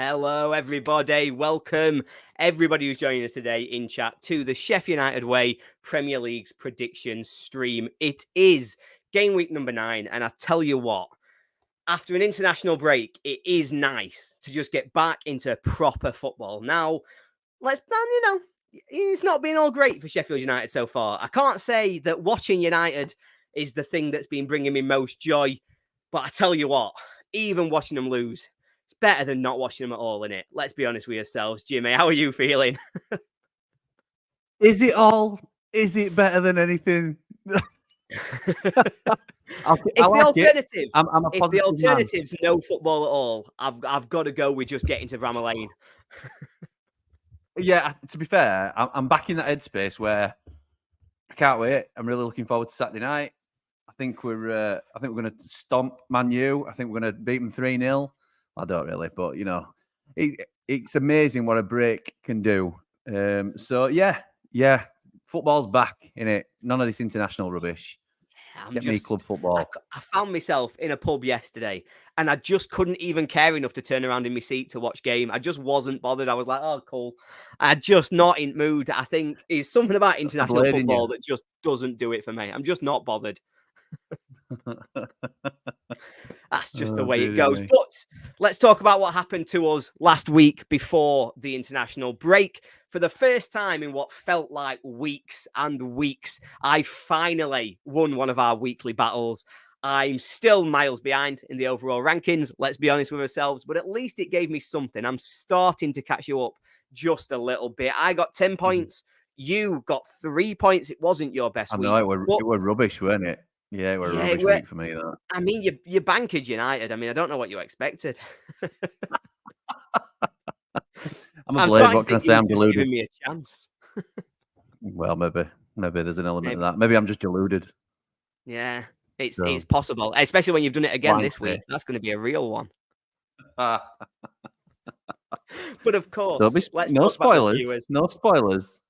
Hello, everybody. Welcome, everybody who's joining us today in chat to the Sheffield United Way Premier League's prediction stream. It is game week number 9, and I tell you what, after an international break, it is nice to just get back into proper football. Now, it's not been all great for Sheffield United so far. I can't say that watching United is the thing that's been bringing me most joy, but I tell you what, even watching them lose, it's better than not watching them at all, innit? Let's be honest with yourselves. Jimmy, how are you feeling? Is it better than anything? If the alternative's no football at all, I've got to go with just getting to Bramall Lane. Yeah, to be fair, I'm back in that headspace where I can't wait. I'm really looking forward to Saturday night. I think we're going to stomp Man U. I think we're going to beat them 3-0. I don't really, but it's amazing what a break can do. So yeah, football's back, innit? None of this international rubbish. Get me club football. I found myself in a pub yesterday and I just couldn't even care enough to turn around in my seat to watch game. I just wasn't bothered. I was like, oh, cool. I'm just not in mood. I think it's something about international football that just doesn't do it for me. I'm just not bothered. That's just the way it goes. But let's talk about what happened to us last week before the international break. For the first time in what felt like weeks and weeks, I finally won one of our weekly battles. I'm still miles behind in the overall rankings, let's be honest with ourselves, but at least it gave me something. I'm starting to catch you up just a little bit. I got 10 points. You got 3 points. It wasn't your best week. I know, it were rubbish, weren't it? Yeah, it were a rubbish week for me, though. I mean, you bankered United. I mean, I don't know what you expected. I'm a blade. What can I say? I'm deluded. Giving me a chance. Well, maybe there's an element of that. Maybe I'm just deluded. Yeah, it's possible, especially when you've done it again this week. That's going to be a real one. But of course, no spoilers. No spoilers.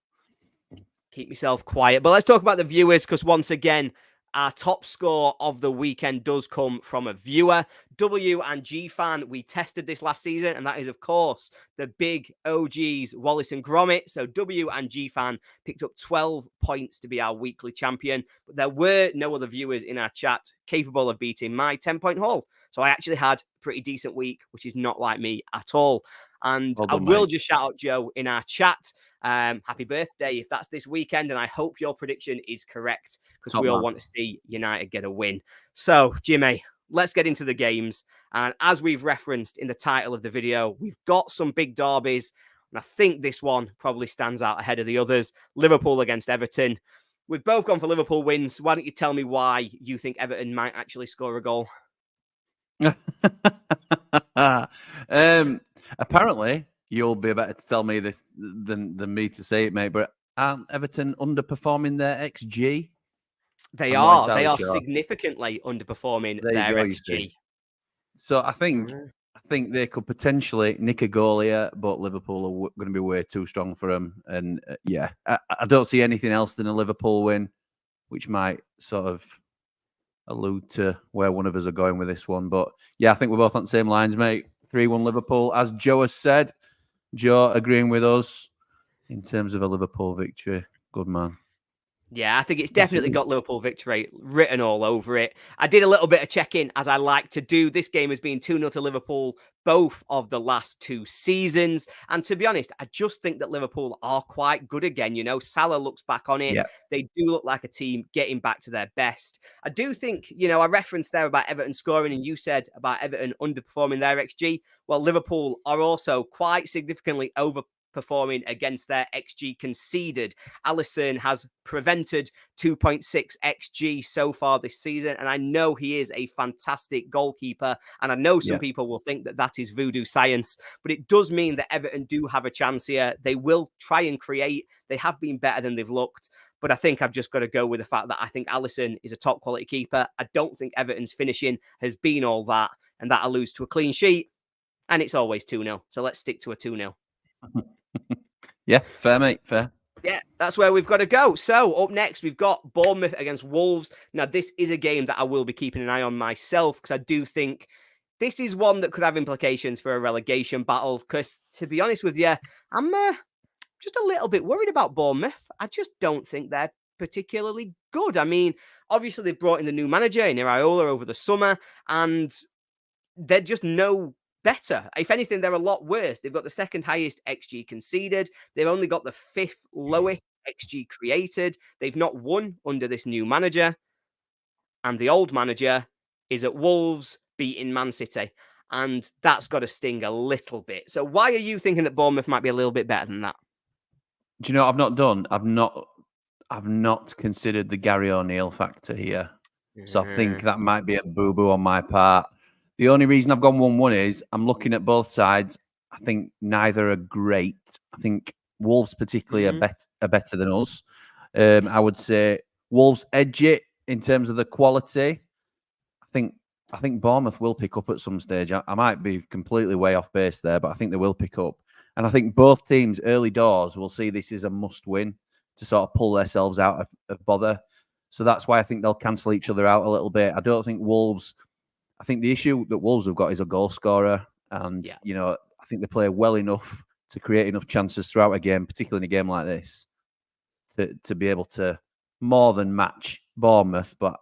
Keep myself quiet. But let's talk about the viewers, because once again, our top score of the weekend does come from a viewer, W and G fan. We tested this last season, and that is, of course, the big OGs, Wallace and Gromit. So W and G fan picked up 12 points to be our weekly champion. But there were no other viewers in our chat capable of beating my 10-point haul. So I actually had a pretty decent week, which is not like me at all. And I will just shout out Joe in our chat. Happy birthday if that's this weekend, and I hope your prediction is correct, because we all want to see United get a win. So Jimmy, let's get into the games, and as we've referenced in the title of the video, we've got some big derbies, and I think this one probably stands out ahead of the others. Liverpool against Everton. We've both gone for Liverpool wins. Why don't you tell me why you think Everton might actually score a goal? Apparently you'll be better to tell me this than me to say it, mate. But aren't Everton underperforming their XG? They are significantly underperforming their XG. So I think they could potentially nick a goal here, but Liverpool are going to be way too strong for them. And I don't see anything else than a Liverpool win, which might sort of allude to where one of us are going with this one. But yeah, I think we're both on the same lines, mate. 3-1 Liverpool, as Joe has said. Joe agreeing with us in terms of a Liverpool victory. Good man. Yeah, I think it's definitely got Liverpool victory written all over it. I did a little bit of check-in, as I like to do. This game has been 2-0 to Liverpool both of the last 2 seasons. And to be honest, I just think that Liverpool are quite good again. You know, Salah looks back on it. Yep. They do look like a team getting back to their best. I do think, I referenced there about Everton scoring, and you said about Everton underperforming their XG. Well, Liverpool are also quite significantly overperforming against their XG conceded. Alisson has prevented 2.6 XG so far this season, and I know he is a fantastic goalkeeper, and I know some people will think that that is voodoo science, but it does mean that Everton do have a chance here. They will try and create. They have been better than they've looked, but I think I've just got to go with the fact that I think Alisson is a top quality keeper. I don't think Everton's finishing has been all that, and that alludes to a clean sheet, and it's always 2-0. So let's stick to a 2-0. Yeah, fair, mate, fair. Yeah, that's where we've got to go. So up next, we've got Bournemouth against Wolves. Now, this is a game that I will be keeping an eye on myself, because I do think this is one that could have implications for a relegation battle. Because to be honest with you, I'm just a little bit worried about Bournemouth. I just don't think they're particularly good. I mean, obviously they've brought in the new manager in Iraola over the summer, and they're just no better. If anything, they're a lot worse. They've got the second highest XG conceded. They've only got the fifth lowest XG created. They've not won under this new manager. And the old manager is at Wolves beating Man City. And that's got to sting a little bit. So why are you thinking that Bournemouth might be a little bit better than that? Do you know what I've not considered the Gary O'Neill factor here. So I think that might be a boo-boo on my part. The only reason I've gone 1-1 is I'm looking at both sides. I think neither are great. I think Wolves particularly are better than us. I would say Wolves edge it in terms of the quality. I think Bournemouth will pick up at some stage. I might be completely way off base there, but I think they will pick up. And I think both teams early doors will see this is a must-win to sort of pull themselves out of bother. So that's why I think they'll cancel each other out a little bit. I don't think Wolves... I think the issue that Wolves have got is a goal scorer. And, you know, I think they play well enough to create enough chances throughout a game, particularly in a game like this, to be able to more than match Bournemouth. But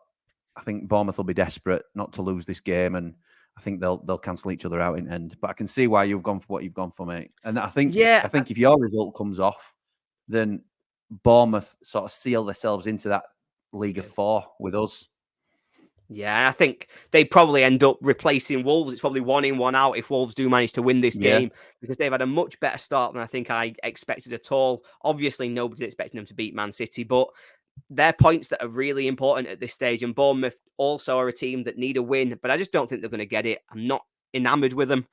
I think Bournemouth will be desperate not to lose this game, and I think they'll cancel each other out in end. But I can see why you've gone for what you've gone for, mate. And I think if your result comes off, then Bournemouth sort of seal themselves into that League of Four with us. Yeah, I think they probably end up replacing Wolves. It's probably 1 in, 1 out if Wolves do manage to win this game, because they've had a much better start than I think I expected at all. Obviously, nobody's expecting them to beat Man City, but they're points that are really important at this stage. And Bournemouth also are a team that need a win, but I just don't think they're going to get it. I'm not enamored with them.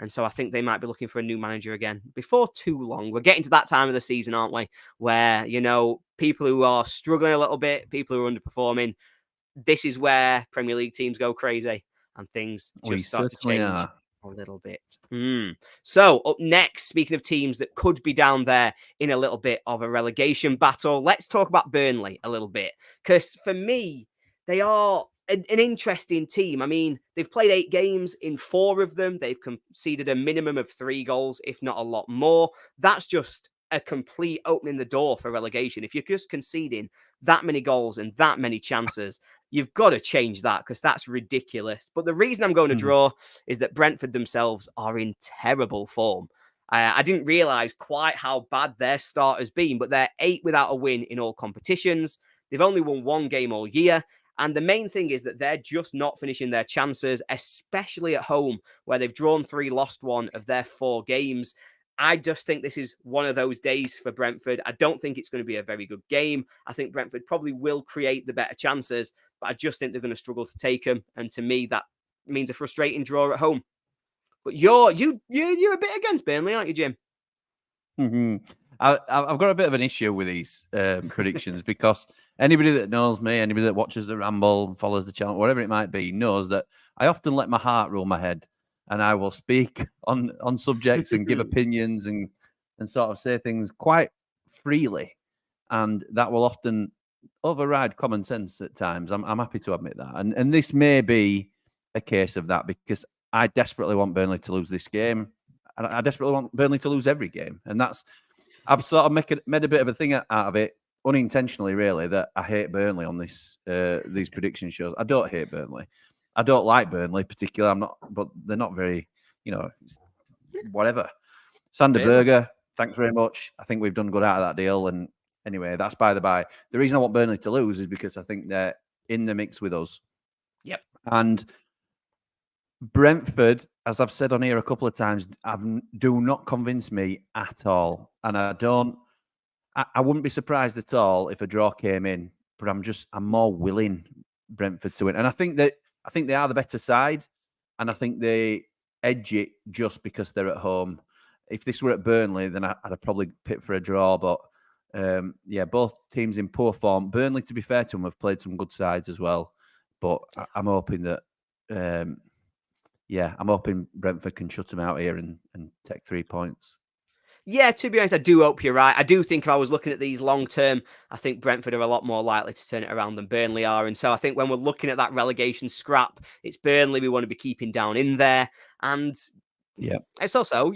And so I think they might be looking for a new manager again before too long. We're getting to that time of the season, aren't we? Where, you know, people who are struggling a little bit, people who are underperforming, this is where Premier League teams go crazy and things just start to change a little bit. So up next, speaking of teams that could be down there in a little bit of a relegation battle, let's talk about Burnley a little bit. Because for me, they are an interesting team. I mean, they've played 8 games. In 4 of them, they've conceded a minimum of 3 goals, if not a lot more. That's just a complete opening the door for relegation. If you're just conceding that many goals and that many chances, you've got to change that, because that's ridiculous. But the reason I'm going to draw is that Brentford themselves are in terrible form. I didn't realise quite how bad their start has been, but they're 8 without a win in all competitions. They've only won 1 game all year. And the main thing is that they're just not finishing their chances, especially at home, where they've drawn 3, lost 1 of their 4 games. I just think this is one of those days for Brentford. I don't think it's going to be a very good game. I think Brentford probably will create the better chances, but I just think they're going to struggle to take them. And to me, that means a frustrating draw at home. But you're a bit against Burnley, aren't you, Jim? I've got a bit of an issue with these predictions, because anybody that knows me, anybody that watches the Ramble, follows the channel, whatever it might be, knows that I often let my heart rule my head. And I will speak on subjects and give opinions and sort of say things quite freely. And that will often override common sense at times. I'm happy to admit that. And this may be a case of that, because I desperately want Burnley to lose this game. And I desperately want Burnley to lose every game. And I've sort of made a bit of a thing out of it, unintentionally, really, that I hate Burnley on these prediction shows. I don't hate Burnley. I don't like Burnley particularly. But they're not very, whatever. Sander Berger, thanks very much. I think we've done good out of that deal. And anyway, that's by the by. The reason I want Burnley to lose is because I think they're in the mix with us. Yep. And Brentford, as I've said on here a couple of times, do not convince me at all. And I wouldn't be surprised at all if a draw came in, but I'm more willing Brentford to win. And I think they are the better side, and I think they edge it just because they're at home. If this were at Burnley, then I'd have probably picked for a draw. But both teams in poor form. Burnley, to be fair to them, have played some good sides as well. But I'm hoping that, I'm hoping Brentford can shut them out here and take 3 points. Yeah, to be honest, I do hope you're right. I do think if I was looking at these long term, I think Brentford are a lot more likely to turn it around than Burnley are. And so I think when we're looking at that relegation scrap, it's Burnley we want to be keeping down in there. And Yeah. it's also,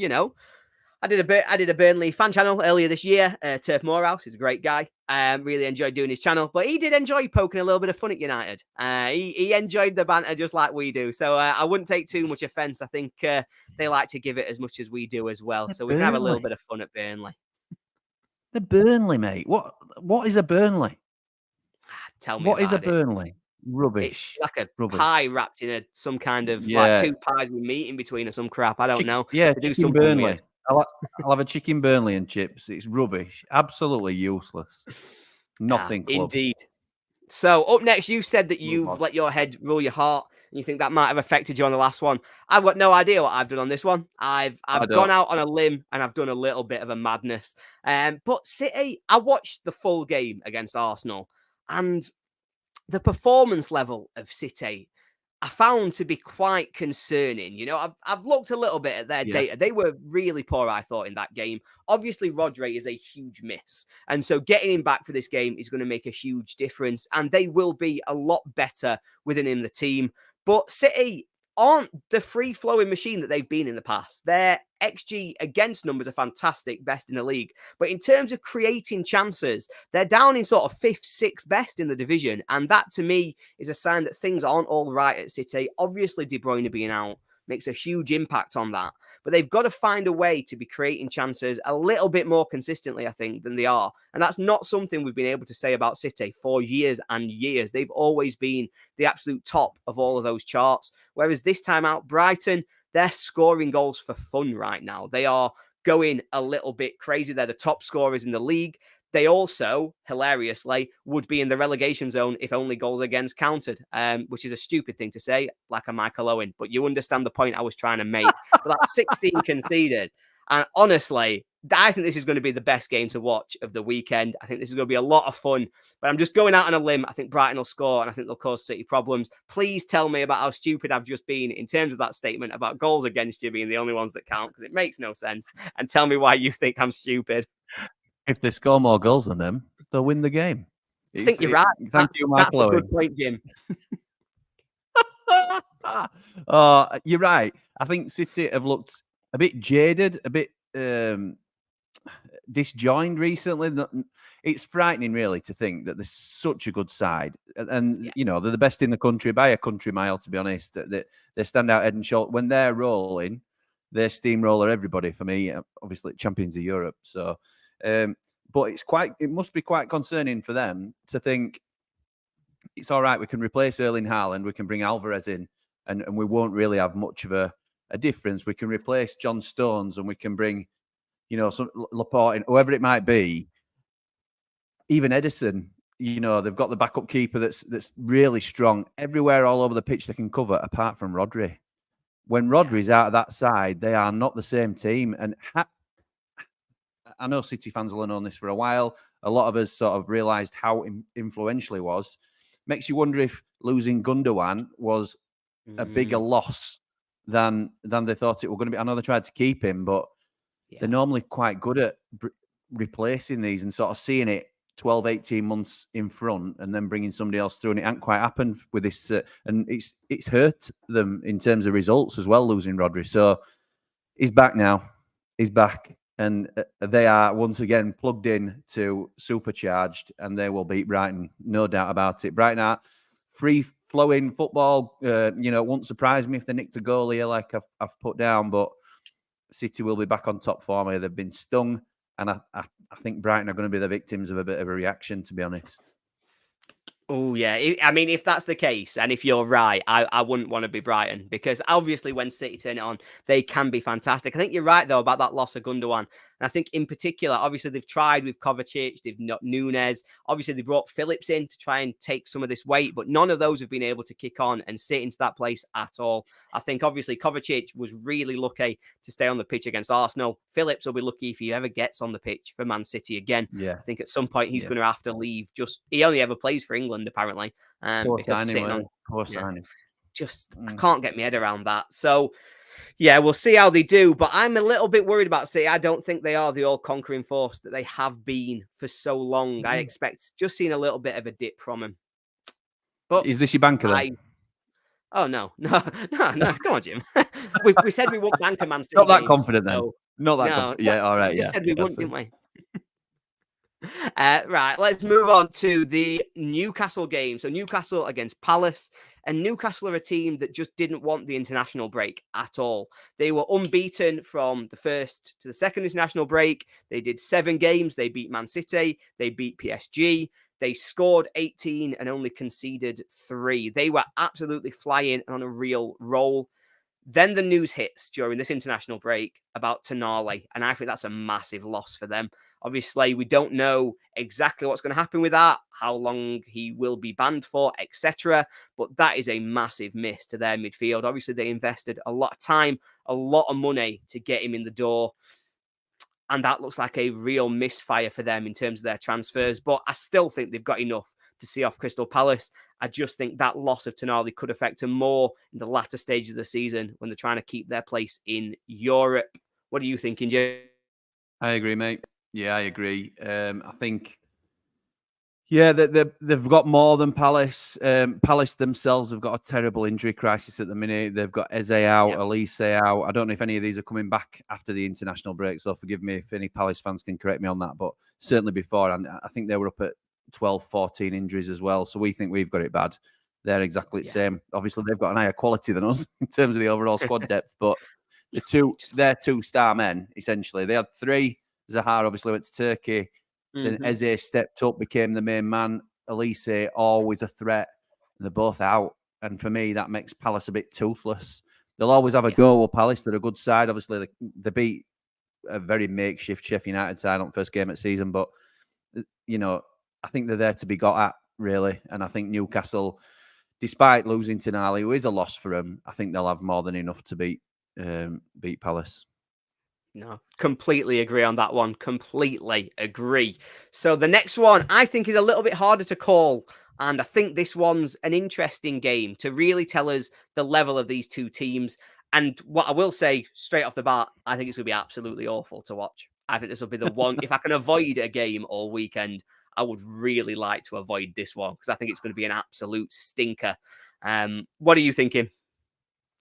I did a Burnley fan channel earlier this year. Turf Morehouse, he's a great guy. Really enjoyed doing his channel, but he did enjoy poking a little bit of fun at United. He enjoyed the banter just like we do. So I wouldn't take too much offence. I think they like to give it as much as we do as well. So we can have a little bit of fun at Burnley. The Burnley, mate. What is a Burnley? Tell me What is a about it. Burnley? Rubbish. It's like a Rubbish. pie wrapped in some kind of like two pies with meat in between or some crap. I don't know. Yeah, They do chicken something Burnley. weird. I'll have a chicken Burnley and chips. It's rubbish. Absolutely useless. Nothing. Indeed. So up next, you said that Move on. you've let your head rule your heart, and you think that might have affected you on the last one. I've got no idea what I've done on this one. I've gone out on a limb and I've done a little bit of a madness. But City, I watched the full game against Arsenal, and the performance level of City I found to be quite concerning. I've looked a little bit at their data. They were really poor, I thought, in that game. Obviously, Rodri is a huge miss. And so getting him back for this game is going to make a huge difference. And they will be a lot better within the team. But City aren't the free-flowing machine that they've been in the past. Their XG against numbers are fantastic, best in the league. But in terms of creating chances, they're down in sort of 5th, 6th best in the division. And that, to me, is a sign that things aren't all right at City. Obviously, De Bruyne being out makes a huge impact on that. But they've got to find a way to be creating chances a little bit more consistently, I think, than they are. And that's not something we've been able to say about City for years and years. They've always been the absolute top of all of those charts. Whereas this time out, Brighton, they're scoring goals for fun right now. They are going a little bit crazy. They're the top scorers in the league. They also, hilariously, would be in the relegation zone if only goals against counted, which is a stupid thing to say, like a Michael Owen. But you understand the point I was trying to make. But that's 16 conceded. And honestly, I think this is going to be the best game to watch of the weekend. I think this is going to be a lot of fun. But I'm just going out on a limb. I think Brighton will score, and I think they'll cause City problems. Please tell me about how stupid I've just been in terms of that statement about goals against you being the only ones that count, because it makes no sense. And tell me why you think I'm stupid. If they score more goals than them, they'll win the game. I think you're right. Thank you, Michael Owen. That's a good point, Jim. You're right. I think City have looked a bit jaded, a bit disjoined recently. It's frightening, really, to think that there's such a good side, and they're the best in the country by a country mile. To be honest, they stand out head and shoulder when they're rolling. They steamroller everybody. For me, obviously, champions of Europe. So. But it must be quite concerning for them to think it's all right. We can replace Erling Haaland. We can bring Alvarez in, and we won't really have much of a difference. We can replace John Stones, and we can bring, some Laporte in, whoever it might be. Even Edison, they've got the backup keeper that's really strong everywhere, all over the pitch. They can cover, apart from Rodri. When Rodri's out of that side, they are not the same team. And I know City fans will have known this for a while. A lot of us sort of realised how influential he was. Makes you wonder if losing Gundogan was a bigger loss than they thought it was going to be. I know they tried to keep him, but they're normally quite good at replacing these and sort of seeing it 12, 18 months in front and then bringing somebody else through. And it hasn't quite happened with this. And it's hurt them in terms of results as well, losing Rodri. So he's back now. He's back. And they are once again plugged in to supercharged, and they will beat Brighton, no doubt about it. Brighton are free-flowing football. Won't surprise me if they nicked a goal here, like I've put down. But City will be back on top form here. They've been stung, and I think Brighton are going to be the victims of a bit of a reaction, to be honest. Oh, yeah. I mean, if that's the case, and if you're right, I wouldn't want to be Brighton, because obviously when City turn it on, they can be fantastic. I think you're right, though, about that loss of Gundogan. And I think in particular, obviously, they've tried with Kovacic, they've not Nunes. Obviously, they brought Phillips in to try and take some of this weight, but none of those have been able to kick on and sit into that place at all. I think, obviously, Kovacic was really lucky to stay on the pitch against Arsenal. Phillips will be lucky if he ever gets on the pitch for Man City again. Yeah. I think at some point he's going to have to leave. He only ever plays for England, apparently. I can't get my head around that. So Yeah, we'll see how they do, but I'm a little bit worried about City. I don't think they are the all-conquering force that they have been for so long. I expect just seeing a little bit of a dip from them. But Is this your banker then? Oh no, no. Come on, Jim. we said we won't bank a Man City Not that games, confident then. so Not that no. confident. Yeah, all right. We just Yeah, said we yeah, wouldn't, didn't we? Right, let's move on to the Newcastle game. So Newcastle against Palace, and Newcastle are a team that just didn't want the international break at all. They were unbeaten from the first to the second international break. They did 7 games. They beat Man City. They beat PSG. They scored 18 and only conceded 3. They were absolutely flying on a real roll. Then the news hits during this international break about Tonali, and I think that's a massive loss for them. Obviously, we don't know exactly what's going to happen with that, how long he will be banned for, etc. But that is a massive miss to their midfield. Obviously, they invested a lot of time, a lot of money to get him in the door. And that looks like a real misfire for them in terms of their transfers. But I still think they've got enough to see off Crystal Palace. I just think that loss of Tonali could affect them more in the latter stages of the season when they're trying to keep their place in Europe. What are you thinking, Jim? I agree, mate. Yeah, I agree. I think, yeah, they've got more than Palace. Palace themselves have got a terrible injury crisis at the minute. They've got Eze out, Elise out. I don't know if any of these are coming back after the international break, so forgive me if any Palace fans can correct me on that. But certainly before, and I think they were up at 12, 14 injuries as well. So we think we've got it bad. They're exactly the same. Obviously, they've got an higher quality than us in terms of the overall squad depth. But their 2 star men, essentially. They had 3. Zaha obviously went to Turkey. Then Eze stepped up, became the main man. Elise, always a threat. They're both out. And for me, that makes Palace a bit toothless. They'll always have a go with Palace. They're a good side. Obviously, they beat a very makeshift Sheffield United side on first game of the season. But, you know, I think they're there to be got at, really. And I think Newcastle, despite losing Tonali, who is a loss for them, I think they'll have more than enough to beat Palace. No, completely agree on that one. Completely agree. So the next one I think is a little bit harder to call. And I think this one's an interesting game to really tell us the level of these two teams. And what I will say straight off the bat, I think it's going to be absolutely awful to watch. I think this will be the one. If I can avoid a game all weekend, I would really like to avoid this one because I think it's going to be an absolute stinker. What are you thinking?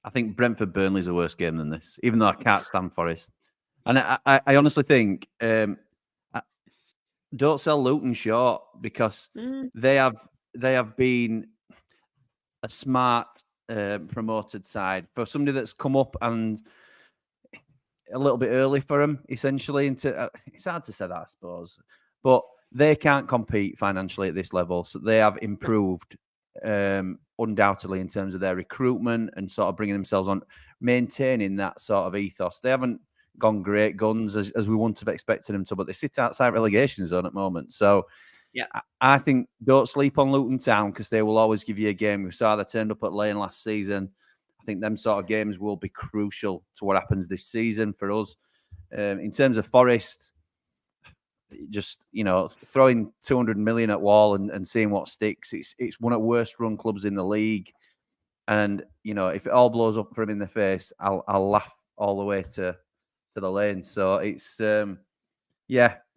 I think Brentford Burnley is a worse game than this, even though I can't stand Forest. And I honestly think don't sell Luton short because they have been a smart promoted side for somebody that's come up and a little bit early for them, essentially. Into it's hard to say that, I suppose, but they can't compete financially at this level, so they have improved undoubtedly in terms of their recruitment and sort of bringing themselves on, maintaining that sort of ethos. They haven't gone great guns as we wouldn't have expected them to, but they sit outside relegation zone at the moment. So yeah, I think don't sleep on Luton Town because they will always give you a game. We saw they turned up at Lane last season. I think them sort of games will be crucial to what happens this season for us. In terms of Forest, just, you know, throwing 200 million at wall and seeing what sticks. It's one of the worst run clubs in the league. And, you know, if it all blows up for him in the face, I'll laugh all the way to the lane. So it's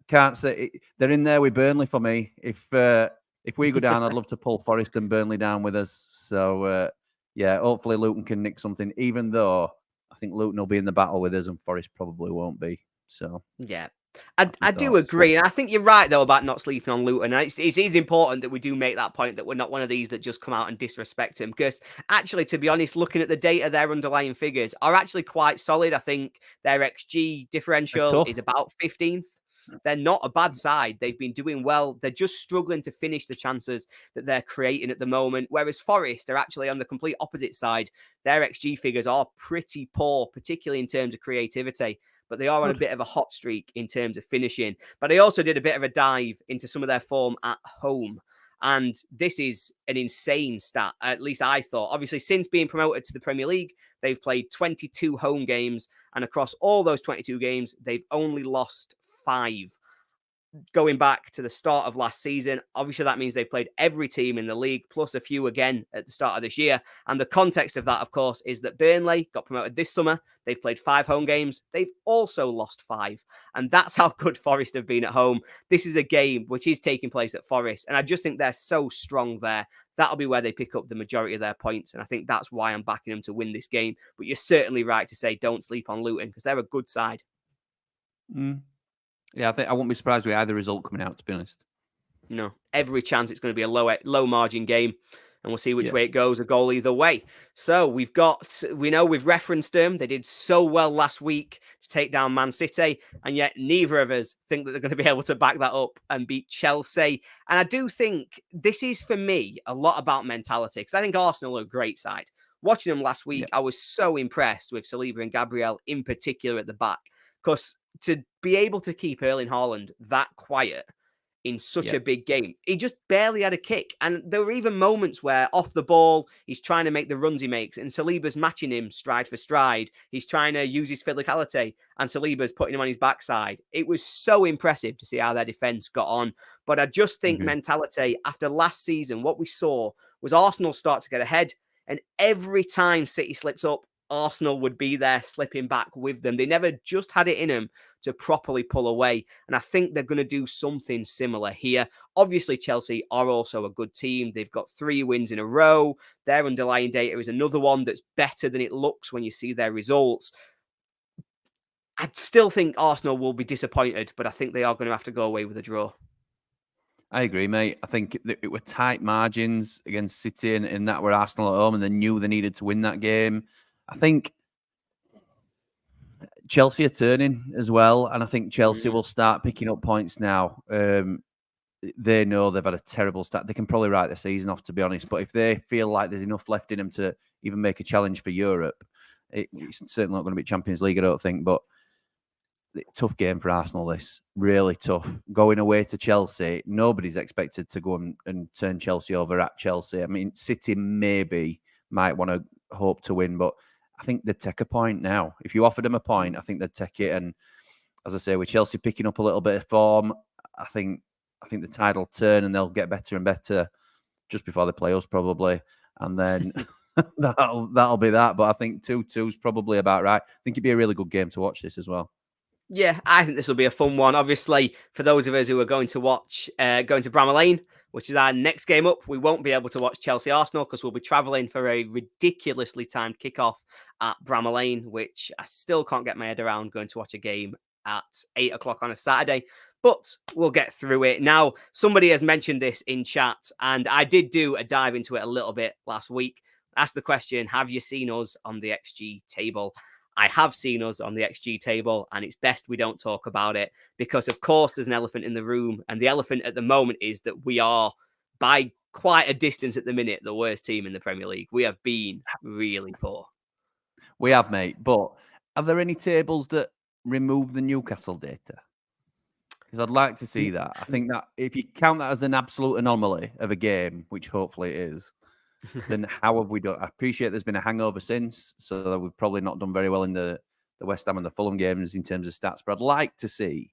can't say they're in there with Burnley for me. If we go down, I'd love to pull Forest and Burnley down with us. So hopefully Luton can nick something, even though I think Luton will be in the battle with us and Forest probably won't be. So yeah. I do agree. And I think you're right, though, about not sleeping on Luton. And it is important that we do make that point that we're not one of these that just come out and disrespect him. Because actually, to be honest, looking at the data, their underlying figures are actually quite solid. I think their XG differential is about 15th. They're not a bad side. They've been doing well. They're just struggling to finish the chances that they're creating at the moment. Whereas Forest are actually on the complete opposite side. Their XG figures are pretty poor, particularly in terms of creativity. But they are on a bit of a hot streak in terms of finishing. But I also did a bit of a dive into some of their form at home. And this is an insane stat, at least I thought. Obviously, since being promoted to the Premier League, they've played 22 home games. And across all those 22 games, they've only lost 5. going back to the start of last season. Obviously, that means they've played every team in the league, plus a few again at the start of this year. And the context of that, of course, is that Burnley got promoted this summer. They've played 5 home games. They've also lost 5. And that's how good Forest have been at home. This is a game which is taking place at Forest. And I just think they're so strong there. That'll be where they pick up the majority of their points. And I think that's why I'm backing them to win this game. But you're certainly right to say don't sleep on Luton, because they're a good side. Yeah, I think I won't be surprised with either result coming out, to be honest. No, every chance it's going to be a low margin game, and we'll see which way it goes, a goal either way. So we know we've referenced them. They did so well last week to take down Man City, and yet neither of us think that they're going to be able to back that up and beat Chelsea. And I do think this is, for me, a lot about mentality, because I think Arsenal are a great side. Watching them last week, I was so impressed with Saliba and Gabriel in particular at the back, because to be able to keep Erling Haaland that quiet in such a big game, he just barely had a kick. And there were even moments where off the ball, he's trying to make the runs he makes, and Saliba's matching him stride for stride. He's trying to use his physicality, and Saliba's putting him on his backside. It was so impressive to see how their defence got on. But I just think mentality, after last season, what we saw was Arsenal start to get ahead, and every time City slips up, Arsenal would be there slipping back with them. They never just had it in them to properly pull away. And I think they're going to do something similar here. Obviously, Chelsea are also a good team. They've got 3 wins in a row. Their underlying data is another one that's better than it looks when you see their results. I still think Arsenal will be disappointed, but I think they are going to have to go away with a draw. I agree, mate. I think it were tight margins against City, and that were Arsenal at home, and they knew they needed to win that game. I think Chelsea are turning as well, and I think Chelsea will start picking up points now. They know they've had a terrible start. They can probably write the season off, to be honest. But if they feel like there's enough left in them to even make a challenge for Europe, it's certainly not going to be Champions League, I don't think. But tough game for Arsenal, this. Really tough. Going away to Chelsea, nobody's expected to go and turn Chelsea over at Chelsea. I mean, City maybe might want to hope to win, but I think they'd take a point now. If you offered them a point, I think they'd take it. And as I say, with Chelsea picking up a little bit of form, I think the tide will turn and they'll get better and better just before they play us, probably. And then that'll be that. But I think 2-2 is probably about right. I think it'd be a really good game to watch this as well. Yeah, I think this will be a fun one. Obviously, for those of us who are going to watch, going to Bramall Lane, which is our next game up, we won't be able to watch Chelsea-Arsenal because we'll be travelling for a ridiculously timed kickoff at Bramall Lane, which I still can't get my head around going to watch a game at 8 o'clock on a Saturday. But we'll get through it. Now, somebody has mentioned this in chat, and I did do a dive into it a little bit last week. Asked the question, have you seen us on the XG table? I have seen us on the XG table, and it's best we don't talk about it because, of course, there's an elephant in the room. And the elephant at the moment is that we are, by quite a distance at the minute, the worst team in the Premier League. We have been really poor. We have, mate. But are there any tables that remove the Newcastle data? Because I'd like to see that. I think that if you count that as an absolute anomaly of a game, which hopefully it is, then how have we done? I appreciate there's been a hangover since, so that we've probably not done very well in the West Ham and the Fulham games in terms of stats. But I'd like to see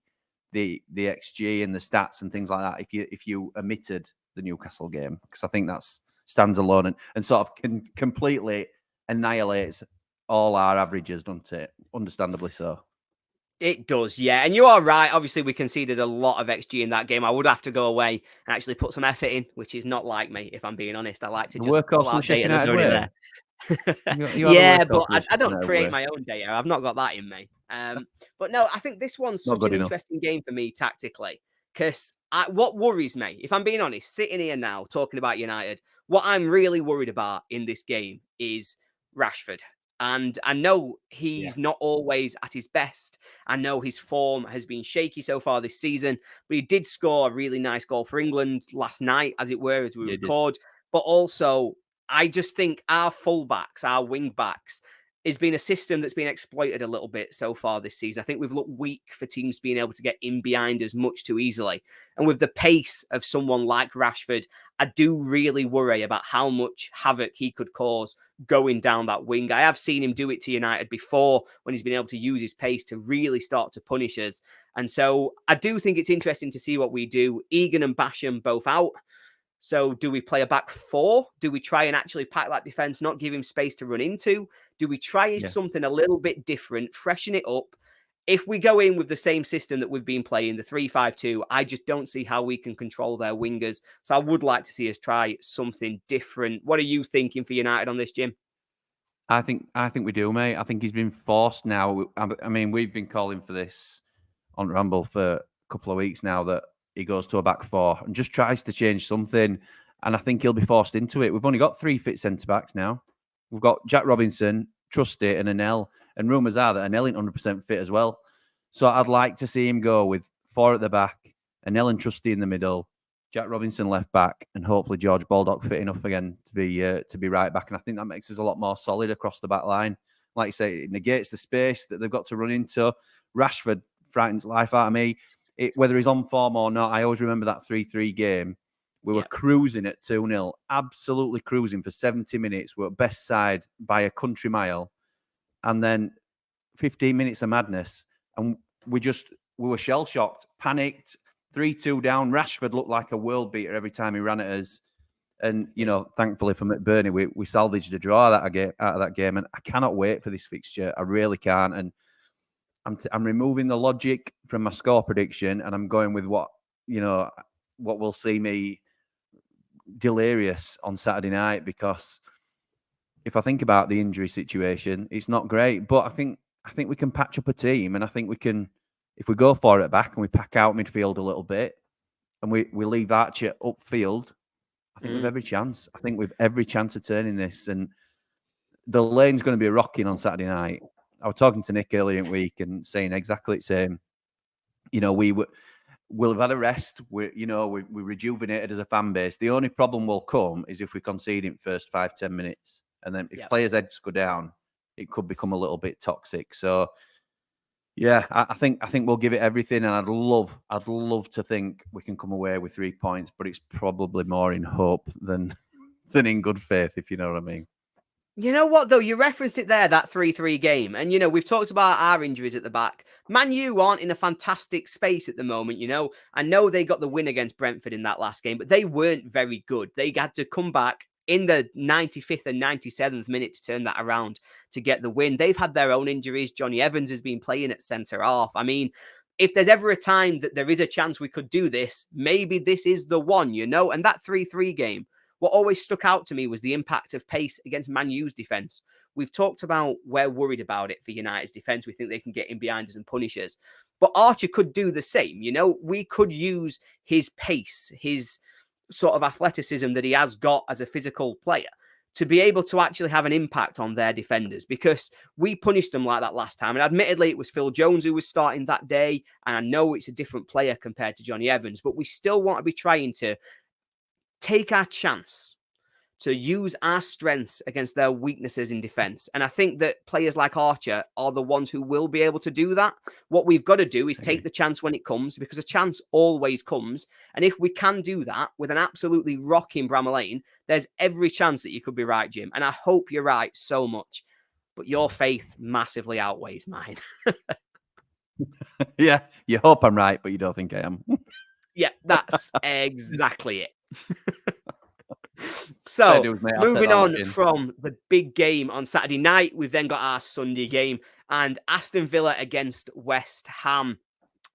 the XG and the stats and things like that if you omitted the Newcastle game, because I think that stands alone and sort of completely annihilates all our averages, doesn't it? Understandably so. It does, yeah. And you are right. Obviously, we conceded a lot of XG in that game. I would have to go away and actually put some effort in, which is not like me, if I'm being honest. I like to just work off some data that's already there. Yeah, but I don't create my own data. I've not got that in me. But no, I think this one's such an interesting game for me tactically, because what worries me, if I'm being honest, sitting here now talking about United, what I'm really worried about in this game is Rashford. And I know he's not always at his best. I know his form has been shaky so far this season, but he did score a really nice goal for England last night, as it were, as we record. But also, I just think our fullbacks, our wing backs, has been a system that's been exploited a little bit so far this season. I think we've looked weak for teams being able to get in behind us much too easily. And with the pace of someone like Rashford, I do really worry about how much havoc he could cause going down that wing. I have seen him do it to United before when he's been able to use his pace to really start to punish us. And so I do think it's interesting to see what we do. Egan and Basham both out. So do we play a back four? Do we try and actually pack that defence, not give him space to run into? Do we try something a little bit different, freshen it up? If we go in with the same system that we've been playing, the 3-5-2, I just don't see how we can control their wingers. So I would like to see us try something different. What are you thinking for United on this, Jim? I think we do, mate. I think he's been forced now. I mean, we've been calling for this on Ramble for a couple of weeks now, that he goes to a back four and just tries to change something. And I think he'll be forced into it. We've only got 3 fit centre-backs now. We've got Jack Robinson, Trusty and Anel. And rumours are that Anel ain't 100% fit as well. So I'd like to see him go with 4 at the back, Anel and Trusty in the middle, Jack Robinson left back, and hopefully George Baldock fit enough again to be right back. And I think that makes us a lot more solid across the back line. Like you say, it negates the space that they've got to run into. Rashford frightens life out of me. Whether he's on form or not, I always remember that 3-3 game. We were cruising at 2-0, absolutely cruising for 70 minutes. We were best side by a country mile. And then 15 minutes of madness. And we were shell-shocked, panicked, 3-2 down. Rashford looked like a world beater every time he ran at us. And, thankfully for McBurney, we salvaged a draw out of that game. And I cannot wait for this fixture. I really can't. And I'm removing the logic from my score prediction, and I'm going with what will see me delirious on Saturday night, because if I think about the injury situation, it's not great. But I think we can patch up a team, and I think we can, if we go for it back and we pack out midfield a little bit, and we leave Archer upfield, I think we've every chance. I think we've every chance of turning this. And the lane's going to be rocking on Saturday night. I was talking to Nick earlier in the week and saying exactly the same. We'll have had a rest. We're rejuvenated as a fan base. The only problem will come is if we concede in first 5-10 minutes. And then if players' heads go down, it could become a little bit toxic. So, yeah, I think we'll give it everything. And I'd love to think we can come away with 3 points, but it's probably more in hope than in good faith, if you know what I mean. You know what, though? You referenced it there, that 3-3 game. And, we've talked about our injuries at the back. Man U aren't in a fantastic space at the moment, I know they got the win against Brentford in that last game, but they weren't very good. They had to come back in the 95th and 97th minute to turn that around to get the win. They've had their own injuries. Johnny Evans has been playing at centre-half. I mean, if there's ever a time that there is a chance we could do this, maybe this is the one, And that 3-3 game, what always stuck out to me was the impact of pace against Man U's defence. We've talked about we're worried about it for United's defence. We think they can get in behind us and punish us. But Archer could do the same, We could use his pace, his sort of athleticism that he has got as a physical player to be able to actually have an impact on their defenders, because we punished them like that last time. And admittedly, it was Phil Jones who was starting that day. And I know it's a different player compared to Johnny Evans, but we still want to be trying to take our chance to use our strengths against their weaknesses in defence. And I think that players like Archer are the ones who will be able to do that. What we've got to do is take the chance when it comes, because a chance always comes. And if we can do that with an absolutely rocking Bramall Lane, there's every chance that you could be right, Jim. And I hope you're right so much. But your faith massively outweighs mine. Yeah, you hope I'm right, but you don't think I am. Yeah, that's exactly it. So, moving on from the big game on Saturday night, we've then got our Sunday game and Aston Villa against West Ham.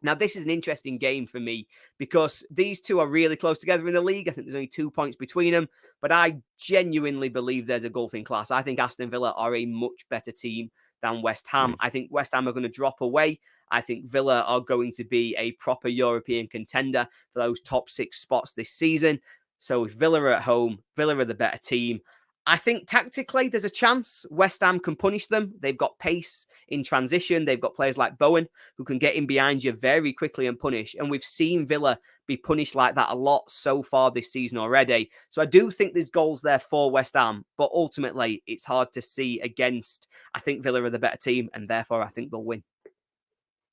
Now, this is an interesting game for me because these two are really close together in the league. I think there's only 2 points between them, but I genuinely believe there's a gulf in class. I think Aston Villa are a much better team than West Ham. I think West Ham are going to drop away. I think Villa are going to be a proper European contender for those top 6 spots this season. So if Villa are at home, Villa are the better team. I think tactically there's a chance West Ham can punish them. They've got pace in transition. They've got players like Bowen who can get in behind you very quickly and punish. And we've seen Villa be punished like that a lot so far this season already. So I do think there's goals there for West Ham, but ultimately it's hard to see against. I think Villa are the better team and therefore I think they'll win.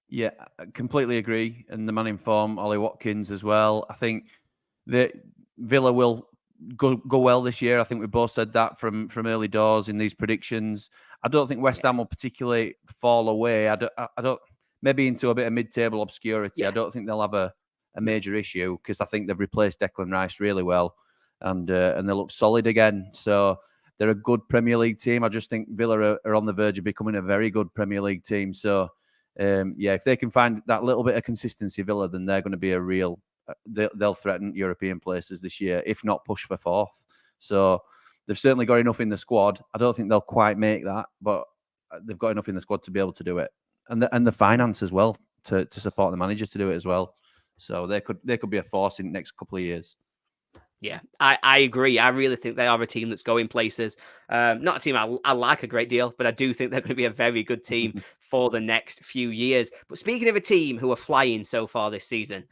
Yeah, I completely agree. And the man in form, Ollie Watkins as well. I think that Villa will go well this year. I think we both said that from early doors in these predictions. I don't think West Ham will particularly fall away. I don't. maybe into a bit of mid-table obscurity. Yeah. I don't think they'll have a major issue because I think they've replaced Declan Rice really well, and they look solid again. So they're a good Premier League team. I just think Villa are on the verge of becoming a very good Premier League team. So if they can find that little bit of consistency, Villa, then they're going to be a real. They'll threaten European places this year, if not push for fourth. So they've certainly got enough in the squad. I don't think they'll quite make that, but they've got enough in the squad to be able to do it, and the finance as well to support the manager to do it as well. So they could be a force in the next couple of years. Yeah, I agree. I really think they are a team that's going places. Not a team I like a great deal, but I do think they're going to be a very good team for the next few years. But speaking of a team who are flying so far this season,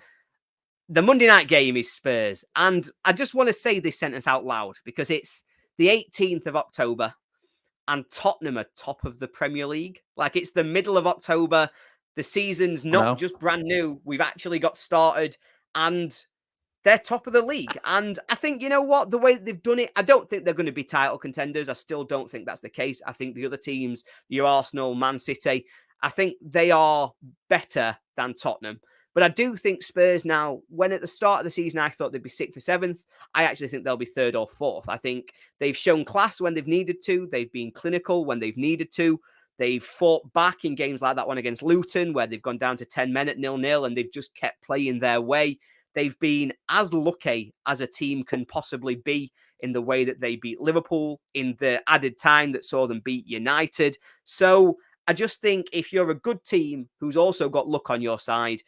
the Monday night game is Spurs. And I just want to say this sentence out loud because it's the 18th of October and Tottenham are top of the Premier League. Like, it's the middle of October. The season's not just brand new. We've actually got started and they're top of the league. And I think, you know what, the way they've done it, I don't think they're going to be title contenders. I still don't think that's the case. I think the other teams, your Arsenal, Man City, I think they are better than Tottenham. But I do think Spurs now, when at the start of the season I thought they'd be 6th or 7th, I actually think they'll be 3rd or 4th. I think they've shown class when they've needed to. They've been clinical when they've needed to. They've fought back in games like that one against Luton, where they've gone down to 10 men at 0-0 and they've just kept playing their way. They've been as lucky as a team can possibly be in the way that they beat Liverpool in the added time that saw them beat United. So I just think if you're a good team who's also got luck on your side,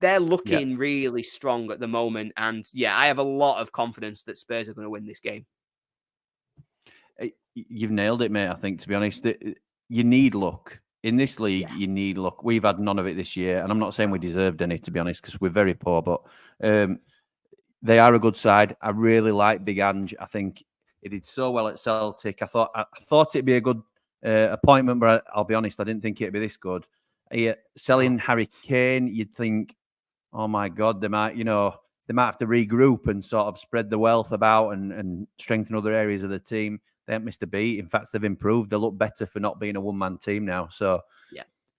they're looking really strong at the moment. And yeah, I have a lot of confidence that Spurs are going to win this game. You've nailed it, mate. I think, to be honest, you need luck. In this league, you need luck. We've had none of it this year, and I'm not saying we deserved any, to be honest, because we're very poor, but they are a good side. I really like Big Ange. I think he did so well at Celtic. I thought it'd be a good appointment, but I'll be honest, I didn't think it'd be this good. Selling Harry Kane, you'd think, oh my God, they might have to regroup and sort of spread the wealth about and strengthen other areas of the team. They haven't missed a beat. In fact, they've improved. They look better for not being a one-man team now. So,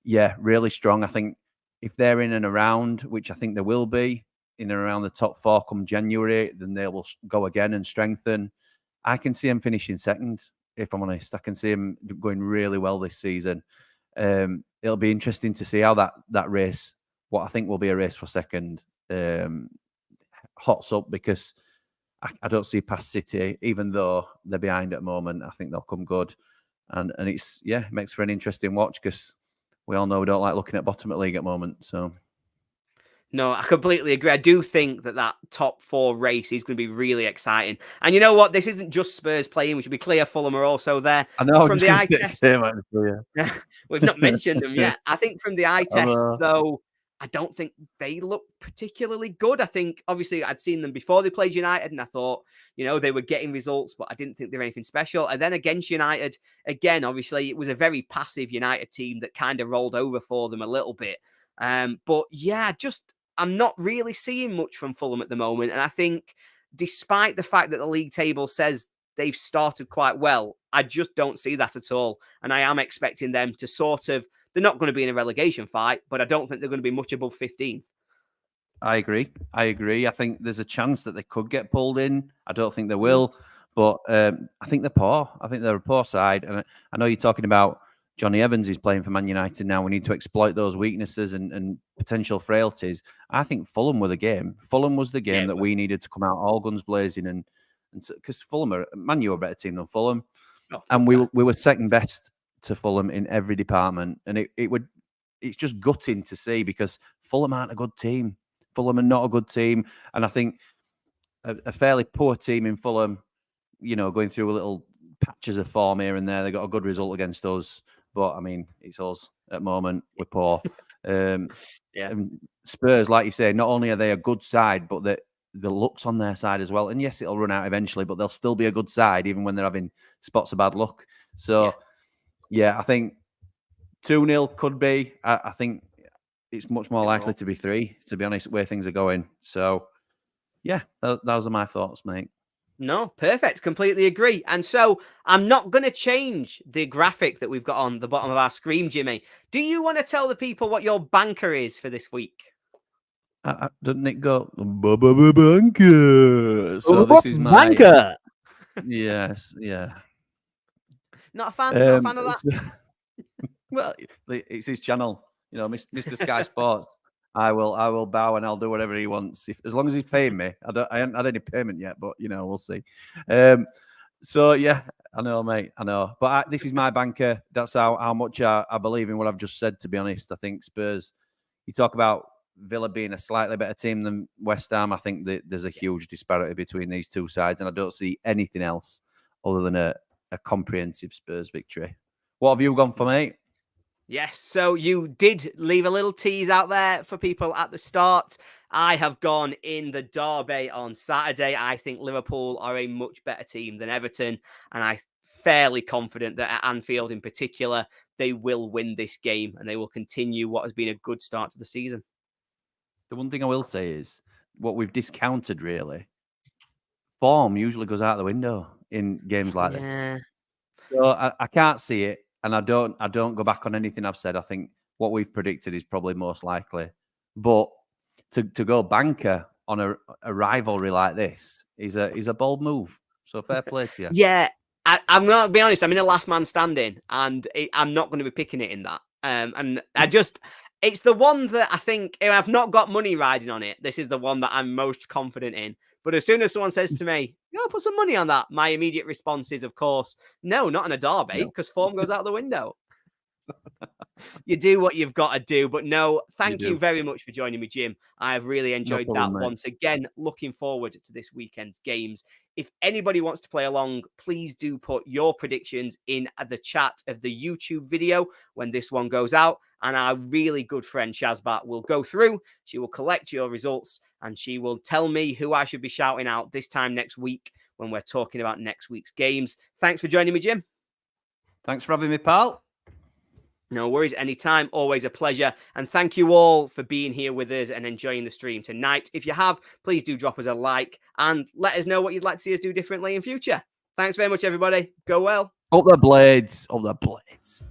yeah, really strong. I think if they're in and around, which I think they will be, in and around the top 4 come January, then they will go again and strengthen. I can see them finishing 2nd, if I'm honest. I can see them going really well this season. It'll be interesting to see how that race, what I think will be a race for 2nd, hots up, because I don't see past City, even though they're behind at the moment. I think they'll come good. And it makes for an interesting watch, because we all know we don't like looking at bottom at league at the moment. So, no, I completely agree. I do think that top 4 race is going to be really exciting. And you know what? This isn't just Spurs playing. We should be clear. Fulham are also there. I know. From the eye test, we've not mentioned them yet. I think from the eye test, though, I don't think they look particularly good. I think, obviously, I'd seen them before they played United, and I thought, they were getting results, but I didn't think they were anything special. And then against United, again, obviously, it was a very passive United team that kind of rolled over for them a little bit. But yeah, I'm not really seeing much from Fulham at the moment. And I think, despite the fact that the league table says they've started quite well, I just don't see that at all. And I am expecting them to they're not going to be in a relegation fight, but I don't think they're going to be much above 15th. I agree. I think there's a chance that they could get pulled in. I don't think they will, but I think they're poor. I think they're a poor side. And I know you're talking about Johnny Evans is playing for Man United now. We need to exploit those weaknesses and potential frailties. I think Fulham were the game. Fulham was the game that we needed to come out all guns blazing, and because Man U are a better team than Fulham, and we were second best to Fulham in every department, and it's just gutting to see, because Fulham aren't a good team. Fulham are not a good team, and I think a fairly poor team in Fulham, going through a little patches of form here and there. They got a good result against us, but I mean, it's us at the moment. We're poor. And Spurs, like you say, not only are they a good side, but the luck's on their side as well. And yes, it'll run out eventually, but they'll still be a good side, even when they're having spots of bad luck. So, I think 2-0 could be. I think it's much more likely to be 3, to be honest, where things are going. So, those are my thoughts, mate. No, perfect. Completely agree. And so I'm not going to change the graphic that we've got on the bottom of our screen, Jimmy. Do you want to tell the people what your banker is for this week? Doesn't it go banker? So this is my banker. yes, yeah. Not a fan. Not a fan of that. Well, it's his channel, you know, Mr. Sky Sports. I will bow and I'll do whatever he wants, as long as he's paying me. I haven't had any payment yet, but you know, we'll see. So yeah, I know, mate, I know. But this is my banker. That's how much I believe in what I've just said. To be honest, I think Spurs. You talk about Villa being a slightly better team than West Ham. I think that there's a huge disparity between these two sides, and I don't see anything else other than a comprehensive Spurs victory. What have you gone for, mate? Yes, so you did leave a little tease out there for people at the start. I have gone in the derby on Saturday. I think Liverpool are a much better team than Everton, and I'm fairly confident that at Anfield in particular, they will win this game and they will continue what has been a good start to the season. The one thing I will say is what we've discounted, really. Form usually goes out the window in games like this. So I can't see it. And I don't go back on anything I've said. I think what we've predicted is probably most likely. But to go banker on a rivalry like this is a bold move. So fair play to you. Yeah, I'm going to be honest. I'm in a last man standing, and I'm not going to be picking it in that. And it's the one that I think, if I've not got money riding on it, this is the one that I'm most confident in. But as soon as someone says to me, put some money on that, my immediate response is, of course, no, not in a derby, because form goes out the window. You do what you've got to do. But no, thank you very much for joining me, Jim. I have really enjoyed that once again. Looking forward to this weekend's games. If anybody wants to play along, please do put your predictions in the chat of the YouTube video when this one goes out. And our really good friend Shazbat will go through. She will collect your results and she will tell me who I should be shouting out this time next week when we're talking about next week's games. Thanks for joining me, Jim. Thanks for having me, pal. No worries, anytime. Always a pleasure. And thank you all for being here with us and enjoying the stream tonight. If you have, please do drop us a like and let us know what you'd like to see us do differently in future. Thanks very much, everybody. Go well. Up the blades. Up the blades.